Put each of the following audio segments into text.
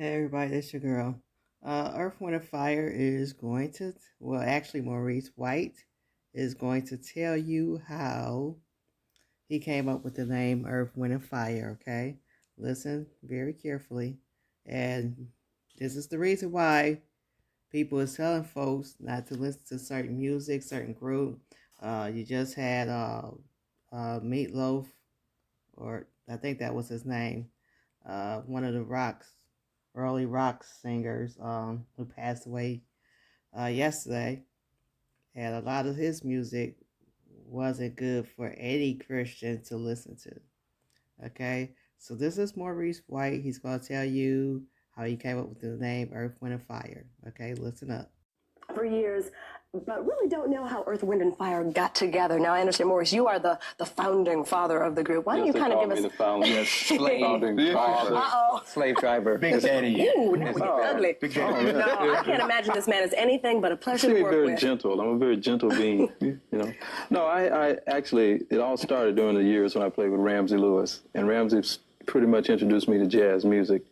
Hey everybody, it's your girl. Earth, Wind, and Fire is going to, well, actually, Maurice White is going to tell you how he came up with the name Earth, Wind, and Fire, okay? Listen very carefully. And this is the reason why people is telling folks not to listen to certain music, certain group. You just had Meatloaf, or I think that was his name, one of the early rock singers who passed away yesterday, and a lot of his music wasn't good for any Christian to listen to. Okay, so this is Maurice White. He's going to tell you how he came up with the name Earth, Wind, and Fire. Okay, listen up. For years, but really don't know how Earth, Wind, and Fire got together. Now, I understand, Maurice, you are the founding father of the group. Why don't you kind of give us... the founding father. Uh-oh. Slave driver. Big Daddy. Ooh, now we get ugly. Big Daddy. No, I can't imagine this man as anything but a pleasure to I'm work very with. gentle. I'm a very gentle being, you know. No, I actually, it all started during the years when I played with Ramsey Lewis. And Ramsey pretty much introduced me to jazz music.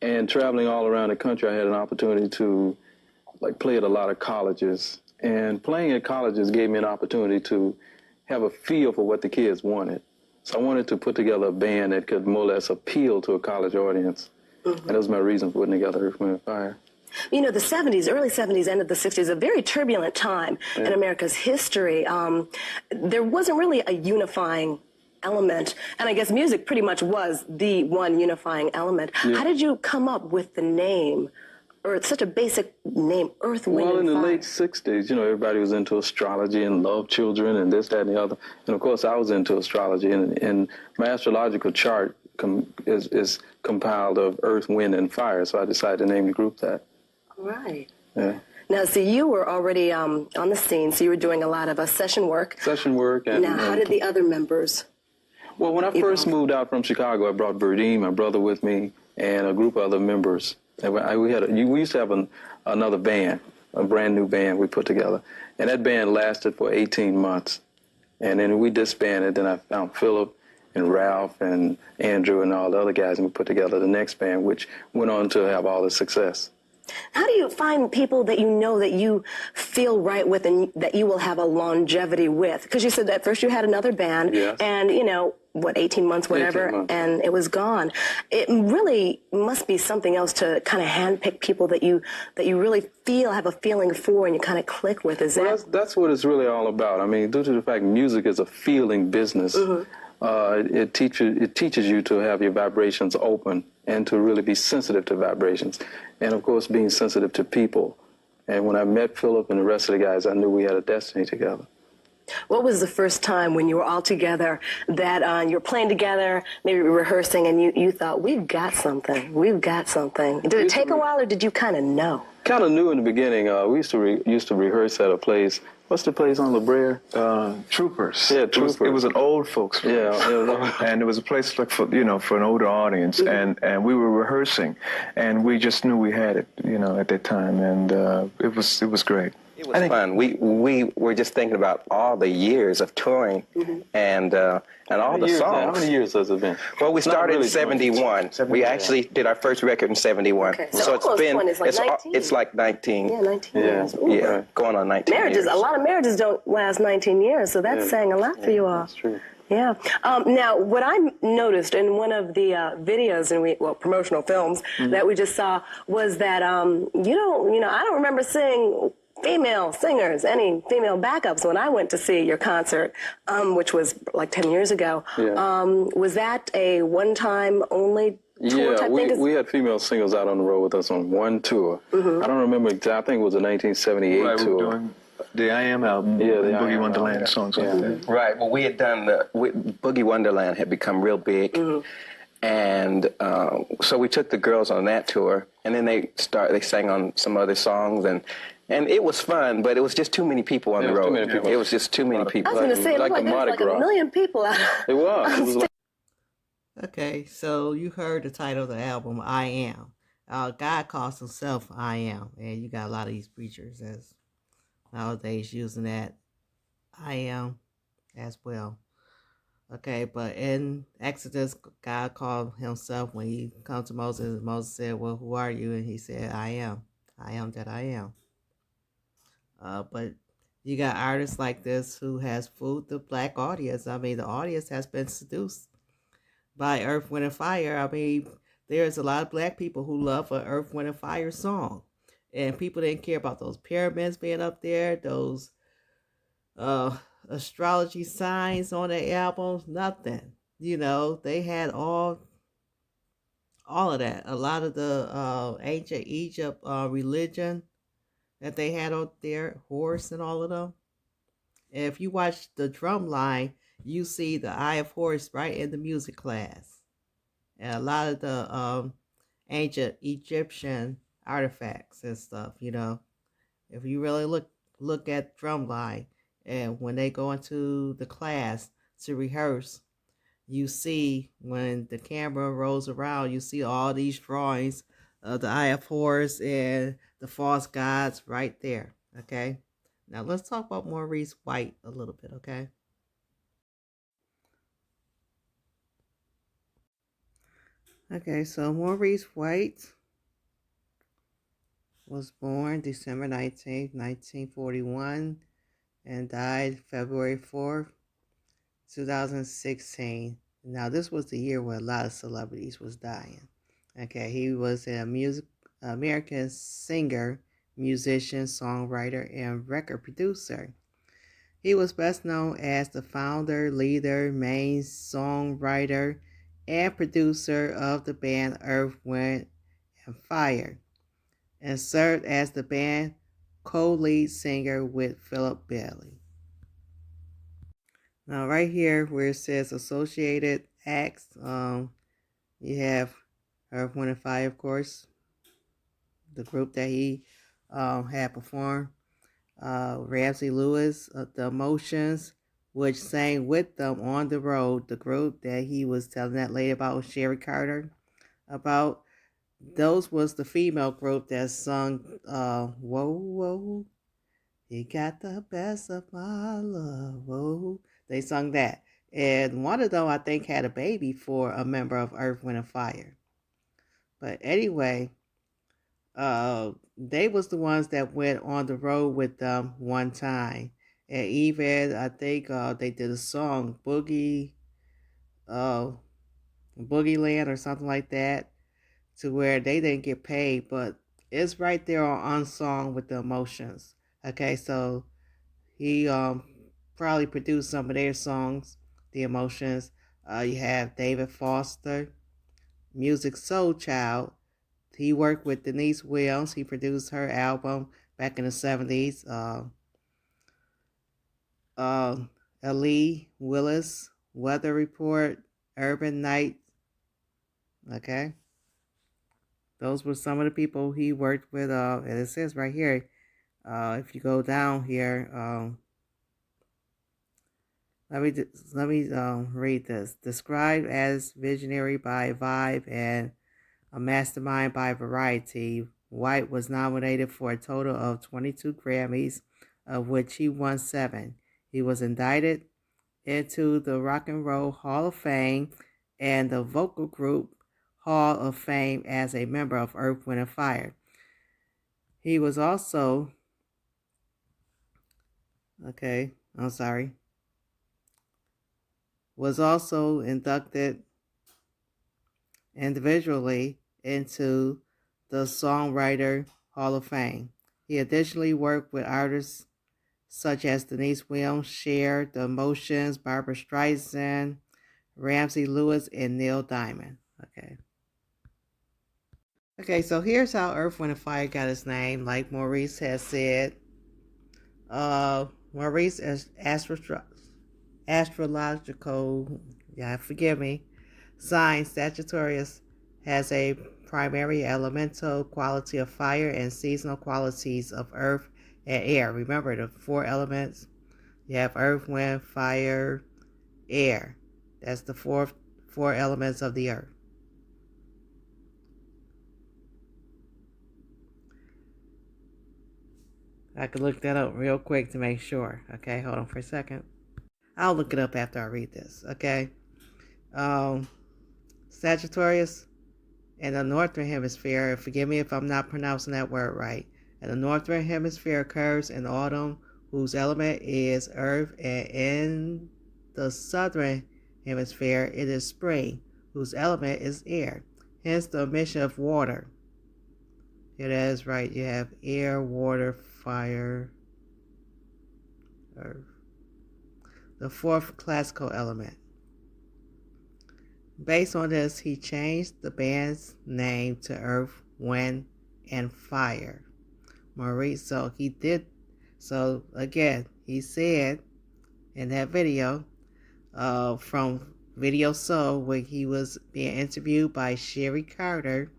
And traveling all around the country, I had an opportunity to play at a lot of colleges. And playing at colleges gave me an opportunity to have a feel for what the kids wanted. So I wanted to put together a band that could more or less appeal to a college audience. And that was my reason for putting together Earth, Wind, and Fire. You know, the 70s, early 70s, end of the 60s, a very turbulent time in America's history. There wasn't really a unifying element, and I guess music pretty much was the one unifying element. Yeah. How did you come up with the name, or it's such a basic name, Earth, Wind, Well, in and the Fire? late 60s, you know, everybody was into astrology and loved children and this, that, and the other. And, of course, I was into astrology. And my astrological chart is compiled of Earth, Wind, and Fire. So I decided to name the group that. Right. Yeah. Now, so you were already on the scene, so you were doing a lot of session work. Session work. And, Now, how did the other members... Well, when I first moved out from Chicago, I brought Verdine, my brother, with me, and a group of other members. And we used to have another band, a brand new band we put together. And that band lasted for 18 months. And then we disbanded, and I found Philip and Ralph and Andrew and all the other guys, and we put together the next band, which went on to have all the success. How do you find people that you know that you feel right with and that you will have a longevity with? Because you said that first you had another band, Yes. and, 18 months, whatever, 18 months. and it was gone. It really must be something else to kind of handpick people that you really have a feeling for and you kind of click with. Is Well, that... that's what it's really all about. I mean, due to the fact music is a feeling business, it teaches you to have your vibrations open and to really be sensitive to vibrations. And, of course, being sensitive to people. And when I met Philip and the rest of the guys, I knew we had a destiny together. What was the first time when you were all together that you're playing together, maybe rehearsing, and you thought, we've got something, Did it take a while, or did you kind of know? Kind of knew in the beginning. We used to rehearse at a place. What's the place on La Brea? Troopers. Yeah, Troopers. It was an old folks place. Yeah. And it was a place for an older audience, and we were rehearsing, and we just knew we had it, at that time, and it was great. It was fun. We were just thinking about all the years of touring and all the songs. How many years has it been? Well, we started really in 71. We actually did our first record in 71. Okay. So it's almost been 20, it's like 19. it's like 19. Yeah, 19 years. Ooh. Yeah, going on 19 Marriages, years. a lot of marriages don't last 19 years, so that's saying a lot for you all. That's true. Yeah. Now, what I noticed in one of the videos and promotional films that we just saw was that I don't remember seeing female singers, any female backups when I went to see your concert, which was like 10 years ago. Yeah. Was that a one-time only tour type thing? We had female singers out on the road with us on one tour. I don't remember exactly. I think it was a 1978 Right, we tour. were doing the I Am album, Yeah, the I Boogie Am Wonderland album. songs like that. Right. Well, we had done Boogie Wonderland had become real big, and so we took the girls on that tour, and then they sang on some other songs, and it was fun, but it was just too many people on the was too road. many people. It was just too many I people. was going to say, it looked like the there was Mardi like a Gras. million people out. It was. It was like, Okay, so you heard the title of the album, I Am. God calls himself I Am, and you got a lot of these preachers as nowadays using that I Am as well. Okay, but in Exodus, God called himself when he come to Moses. Moses said, "Well, who are you?" And he said, "I am. I am that I am." But you got artists like this who has fooled the black audience. I mean, the audience has been seduced by Earth, Wind, and Fire. I mean, there's a lot of black people who love an Earth, Wind, and Fire song. And people didn't care about those pyramids being up there, those uh, astrology signs on the albums, nothing. You know, they had all of that. A lot of the ancient Egypt religion that they had out there, Horus and all of them. And if you watch the drum line, you see the Eye of Horus right in the music class. And a lot of the ancient Egyptian artifacts and stuff, you know. If you really look at drumline, and when they go into the class to rehearse, you see when the camera rolls around, you see all these drawings of the Eye of Horus and the false gods right there. Okay. Now let's talk about Maurice White a little bit. Okay. Okay. So Maurice White was born December 19th, 1941, and died February 4th, 2016. Now, this was the year where a lot of celebrities was dying. Okay, he was a American singer, musician, songwriter, and record producer. He was best known as the founder, leader, main songwriter, and producer of the band Earth, Wind, and Fire, and served as the band co-lead singer with Philip Bailey. Now, right here where it says associated acts, you have Earth, Wind, and Fire, of course, the group that he had performed. Ramsey Lewis, The Emotions, which sang with them on the road, the group that he was telling that lady about, Sherry Carter, about. Those was the female group that sung Whoa, Whoa, You Got the Best of My Love, Whoa. They sung that. And one of them, I think, had a baby for a member of Earth, Wind, and Fire. But anyway, they was the ones that went on the road with them one time. And even, I think they did a song, uh, Boogie Land or something like that, to where they didn't get paid, but it's right there on Unsung with the Emotions. Okay, so he probably produced some of their songs, The Emotions. You have David Foster, Music Soul Child. He worked with Denise Williams. He produced her album back in the 70s. Uh, Ali Willis, Weather Report, Urban Night. Okay. Those were some of the people he worked with. And it says right here, if you go down here, let me read this. Described as visionary by Vibe and a mastermind by Variety, White was nominated for a total of 22 Grammys, of which he won 7. He was inducted into the Rock and Roll Hall of Fame and the Vocal Group Hall of Fame as a member of Earth, Wind, and Fire. He was also, was also inducted individually into the Songwriter Hall of Fame. He additionally worked with artists such as Denise Williams, Cher, The Emotions, Barbra Streisand, Ramsey Lewis, and Neil Diamond. Okay, so here's how Earth, Wind, and Fire got its name. Like Maurice has said, Maurice is astrological, forgive me, sign Sagittarius has a primary elemental quality of fire and seasonal qualities of earth and air. Remember the 4 elements. You have earth, wind, fire, air. That's the four elements of the earth. I could look that up real quick to make sure. Okay, hold on for a second. I'll look it up after I read this, okay? Um, Sagittarius in the Northern Hemisphere, forgive me if I'm not pronouncing that word right. In the Northern Hemisphere occurs in autumn, whose element is earth, and in the Southern Hemisphere it is spring, whose element is air. Hence the omission of water. Yeah, that is right. You have air, water, fire, earth. The fourth classical element. Based on this, he changed the band's name to Earth, Wind, and Fire. Maurice, so he did. So again, he said in that video, from Video Soul, where he was being interviewed by Sherry Carter,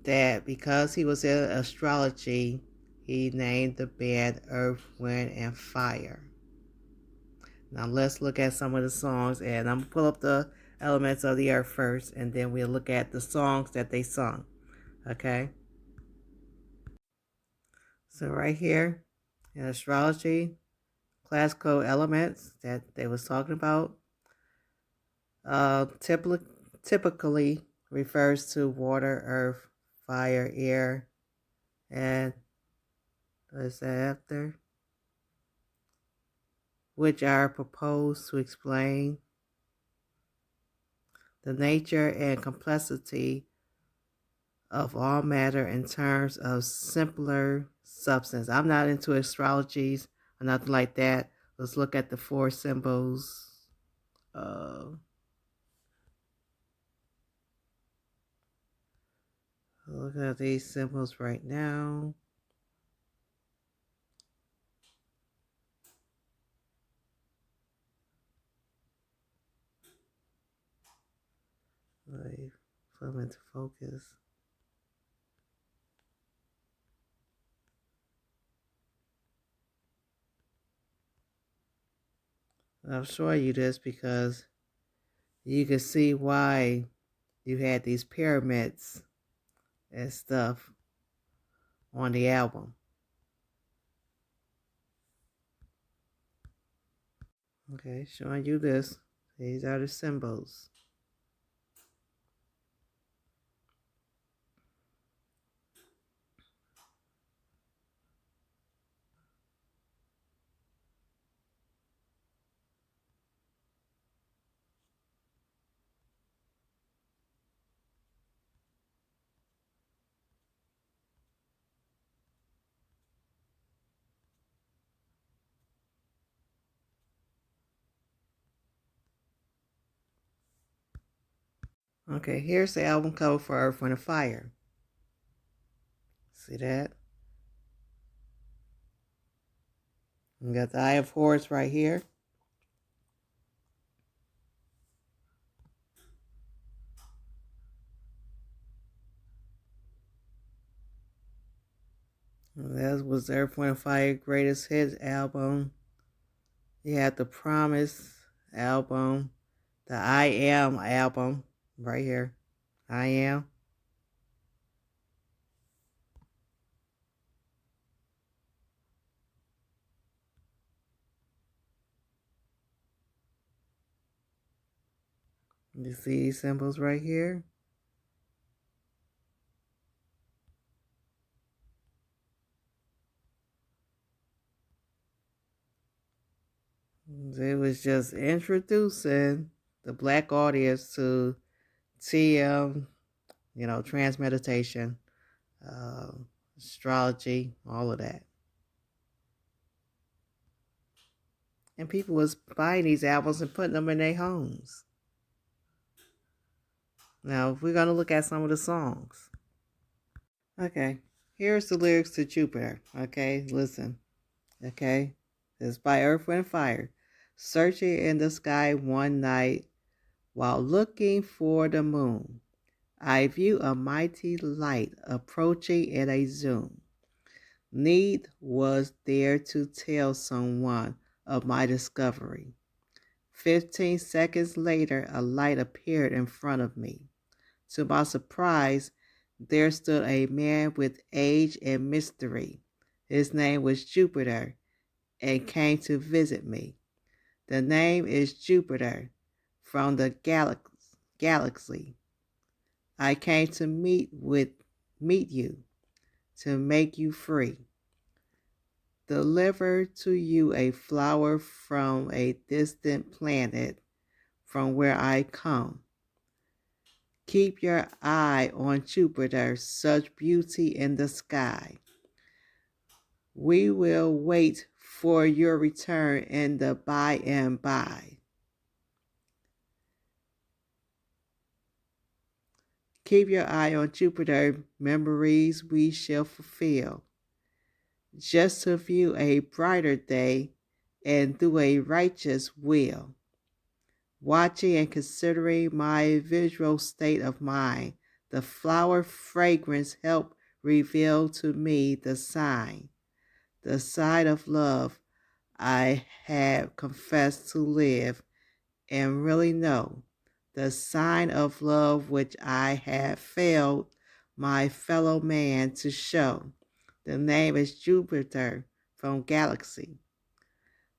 that because he was in astrology, he named the band Earth, Wind, and Fire. Now let's look at some of the songs, and I'm going to pull up the elements of the earth first, and then we'll look at the songs that they sung. Okay? So right here in astrology, classical elements that they was talking about typically refers to water, earth, fire, air, and what is that after? Which are proposed to explain the nature and complexity of all matter in terms of simpler substance. I'm not into astrologies or nothing like that. Let's look at the four symbols. Look at these symbols right now. Let me put them into focus. I'm showing you this because you can see why you had these pyramids and stuff on the album. Okay, showing you this. These are the symbols. Okay, here's the album cover for Earth, Wind, and Fire. See that? We got the Eye of Horus right here. That was Earth, Wind, and Fire greatest hits album. You had the Promise album, the I Am album right here. I Am. You see these symbols right here? It was just introducing the black audience to TM, trans meditation, uh, astrology, all of that. And people was buying these albums and putting them in their homes. Now, we're going to look at some of the songs. Okay, here's the lyrics to Jupiter. Okay, listen. Okay, it's by Earth, Wind, and Fire. Searching in the sky one night while looking for the moon, I view a mighty light approaching in a zoom. Need was there to tell someone of my discovery. 15 seconds later, a light appeared in front of me. To my surprise, there stood a man with age and mystery. His name was Jupiter and came to visit me. The name is Jupiter from the galaxy. I came to meet you, to make you free. Deliver to you a flower from a distant planet from where I come. Keep your eye on Jupiter, such beauty in the sky. We will wait for your return in the by and by. Keep your eye on Jupiter, memories we shall fulfill. Just to view a brighter day and do a righteous will. Watching and considering my visual state of mind, the flower fragrance helped reveal to me the sign of love I had confessed to live and really know, the sign of love which I had failed my fellow man to show. The name is Jupiter from Galaxy.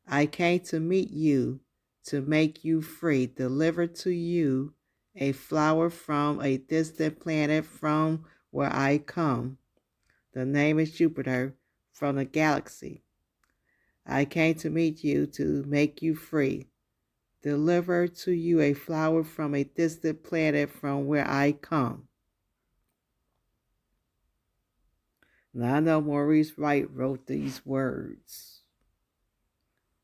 I came to meet you, to make you free, deliver to you a flower from a distant planet from where I come. The name is Jupiter from the galaxy. I came to meet you, to make you free, deliver to you a flower from a distant planet from where I come. Now I know Maurice Wright wrote these words,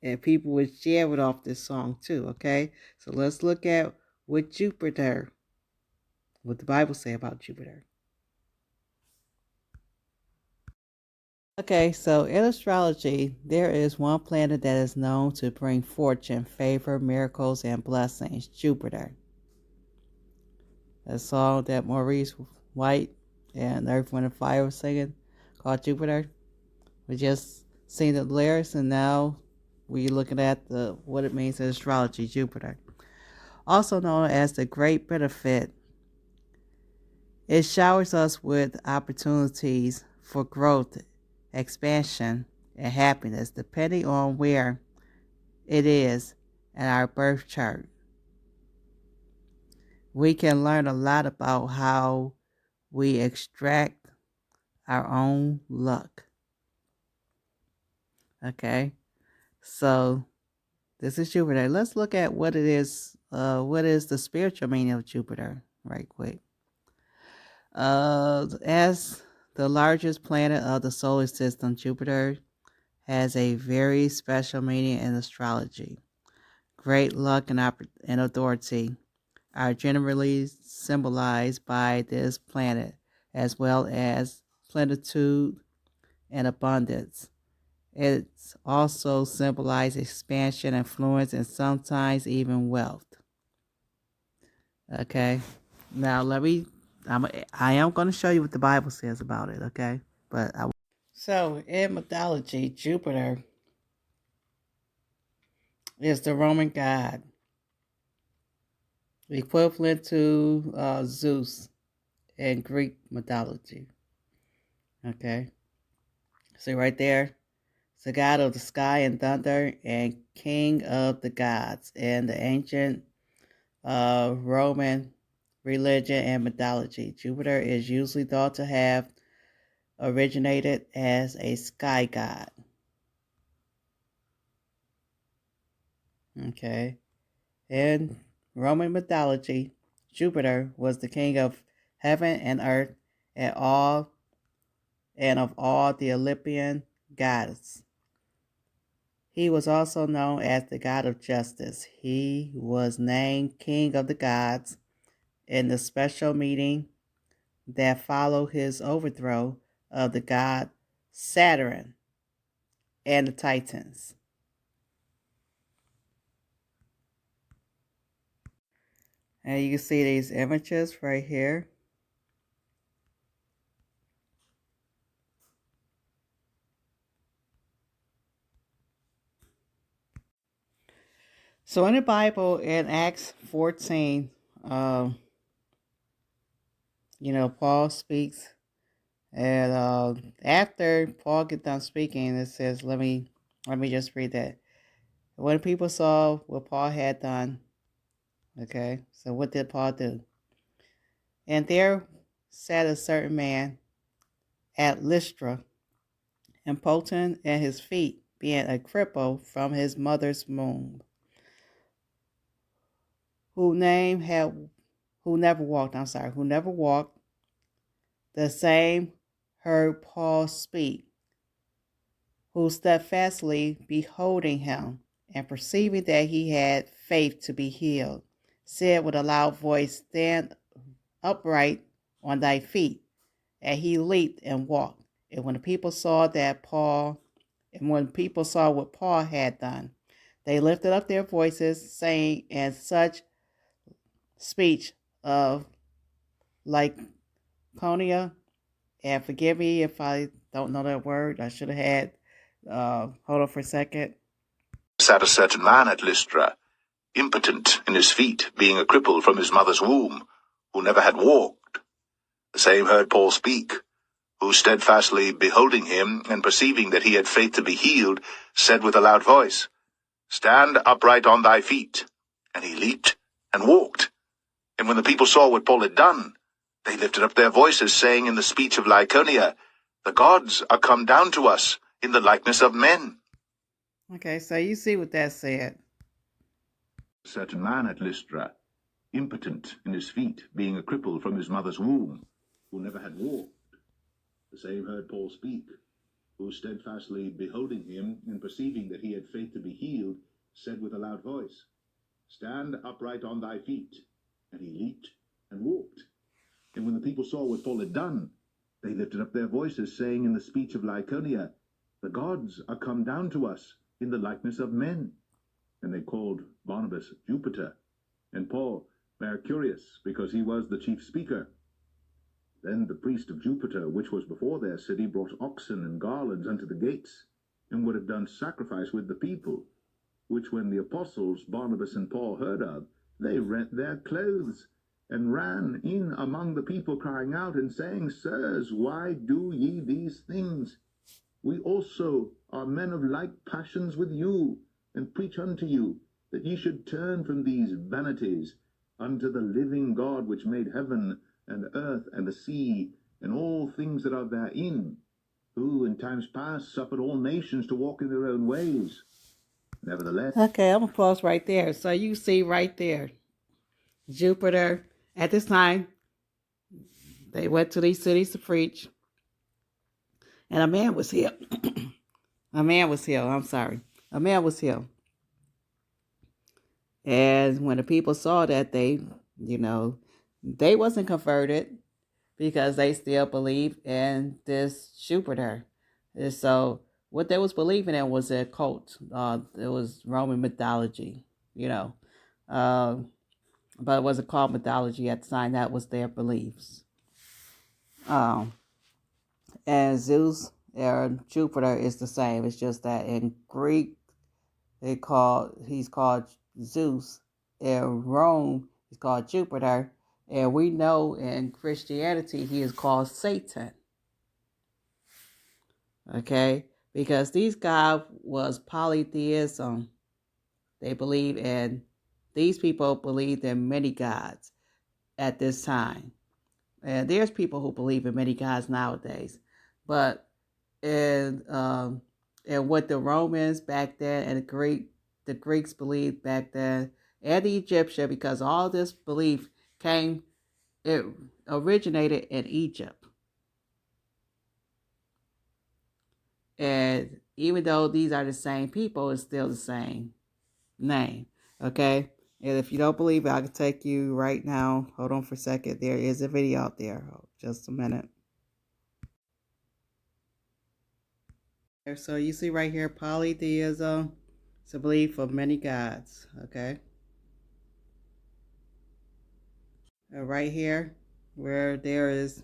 and people would share it off this song too, okay? So let's look at what the Bible say about Jupiter. Okay, so in astrology, there is one planet that is known to bring fortune, favor, miracles, and blessings, Jupiter. A song that Maurice White and Earth, Wind, and Fire was singing called Jupiter. We just seen the lyrics, and now we're looking at what it means in astrology, Jupiter. Also known as the Great Benefit, it showers us with opportunities for growth, expansion, and happiness, depending on where it is in our birth chart. We can learn a lot about how we extract our own luck. Okay, so this is Jupiter. Let's look at what it is. What is the spiritual meaning of Jupiter, right quick? As the largest planet of the solar system, Jupiter has a very special meaning in astrology. Great luck and authority are generally symbolized by this planet, as well as plenitude and abundance. It also symbolizes expansion, influence, and sometimes even wealth. Okay, now I am going to show you what the Bible says about it. Okay, so in mythology, Jupiter is the Roman god, equivalent to Zeus in Greek mythology. Okay, see right there, it's the god of the sky and thunder and king of the gods in the ancient Roman religion and mythology. Jupiter is usually thought to have originated as a sky god. Okay. In Roman mythology, Jupiter was the king of heaven and earth and of all the Olympian gods. He was also known as the god of justice. He was named king of the gods in the special meeting that followed his overthrow of the god Saturn and the Titans. And you can see these images right here. So in the Bible, in Acts 14, Paul speaks, and after Paul gets done speaking, it says, let me just read that. When people saw what Paul had done, okay, so what did Paul do? And there sat a certain man at Lystra, impotent at his feet, being a cripple from his mother's womb, who never walked. The same heard Paul speak, who steadfastly beholding him, and perceiving that he had faith to be healed, said with a loud voice, Stand upright on thy feet. And he leaped and walked. And when people saw what Paul had done, they lifted up their voices, saying in such speech of Lycaonia, and forgive me if I don't know that word. I should have had, hold on for a second. Sat a certain man at Lystra, impotent in his feet, being a cripple from his mother's womb, who never had walked. The same heard Paul speak, who steadfastly beholding him, and perceiving that he had faith to be healed, said with a loud voice, Stand upright on thy feet. And he leaped and walked. And when the people saw what Paul had done, they lifted up their voices, saying in the speech of Lycaonia, The gods are come down to us in the likeness of men. Okay, so you see what that said. A certain man at Lystra, impotent in his feet, being a cripple from his mother's womb, who never had walked. The same heard Paul speak, who steadfastly beholding him, and perceiving that he had faith to be healed, said with a loud voice, Stand upright on thy feet. And he leaped and walked. And when the people saw what Paul had done, they lifted up their voices, saying in the speech of Lycaonia, The gods are come down to us in the likeness of men. And they called Barnabas Jupiter, and Paul Mercurius, because he was the chief speaker. Then the priest of Jupiter, which was before their city, brought oxen and garlands unto the gates, and would have done sacrifice with the people, which when the apostles Barnabas and Paul heard of, they rent their clothes, and ran in among the people, crying out and saying, Sirs, why do ye these things? We also are men of like passions with you, and preach unto you, that ye should turn from these vanities unto the living God, which made heaven and earth and the sea, and all things that are therein, who in times past suffered all nations to walk in their own ways. Nevertheless. Okay, I'm going to pause right there. So you see right there, Jupiter, at this time, they went to these cities to preach, and a man was healed. A man was healed. And when the people saw that, they wasn't converted because they still believed in this Jupiter. And so what they was believing in was a cult. It was Roman mythology, but it wasn't called mythology at the time. That was their beliefs. And Zeus or Jupiter is the same. It's just that in Greek, he's called Zeus. In Rome, he's called Jupiter. And we know in Christianity, he is called Satan. Okay? Because these guys was polytheism. These people believed in many gods at this time. And there's people who believe in many gods nowadays. But and what the Romans back then and the Greeks believed back then, and the Egyptian, because all this belief it originated in Egypt. And even though these are the same people, it's still the same name. Okay? And if you don't believe it, I can take you right now. Hold on for a second. There is a video out there. Just a minute. So you see right here, polytheism is a belief of many gods. Okay? Right here, where there is,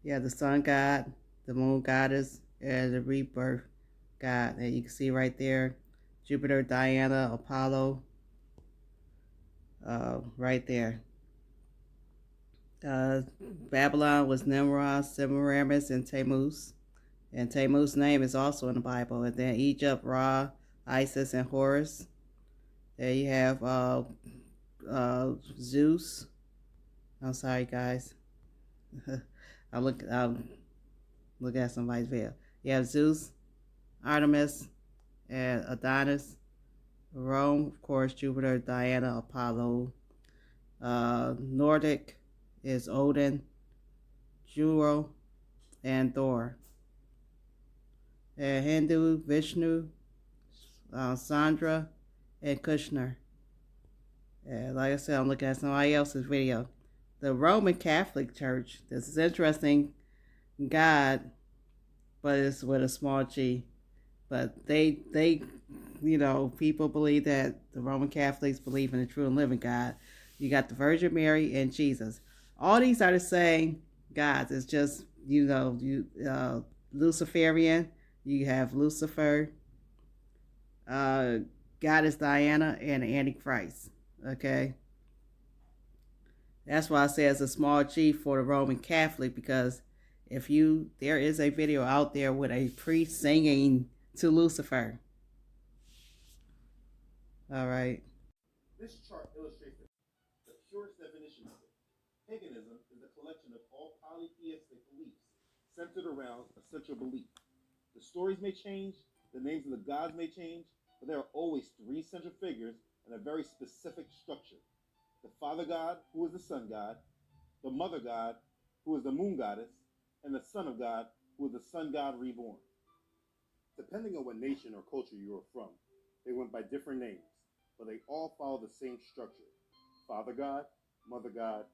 the sun god, the moon goddess, and the rebirth god. And you can see right there, Jupiter, Diana, Apollo, right there. Babylon was Nimrod, Semiramis, and Tammuz. And Tammuz's name is also in the Bible. And then Egypt, Ra, Isis, and Horus. And you have Zeus. I'm sorry, guys. I'm looking at somebody's video. You have Zeus, Artemis, and Adonis. Rome, of course, Jupiter, Diana, Apollo. Nordic is Odin, Juro, and Thor. And Hindu, Vishnu, Sandra, and Kushner. And like I said, I'm looking at somebody else's video. The Roman Catholic Church, this is interesting, God, but it's with a small g. But people believe that the Roman Catholics believe in the true and living God. You got the Virgin Mary and Jesus. All these are the same gods. It's just, Luciferian. You have Lucifer, Goddess Diana, and Antichrist. Okay. That's why I say it's a small g for the Roman Catholic, because there is a video out there with a priest singing to Lucifer. All right. This chart illustrates the purest definition of it. Paganism is the collection of all polytheistic beliefs centered around a central belief. The stories may change, the names of the gods may change, but there are always three central figures and a very specific structure. The Father God, who is the Sun God, the Mother God, who is the Moon Goddess, and the Son of God, who is the Sun God reborn. Depending on what nation or culture you are from, they went by different names, but they all follow the same structure: Father God, Mother God,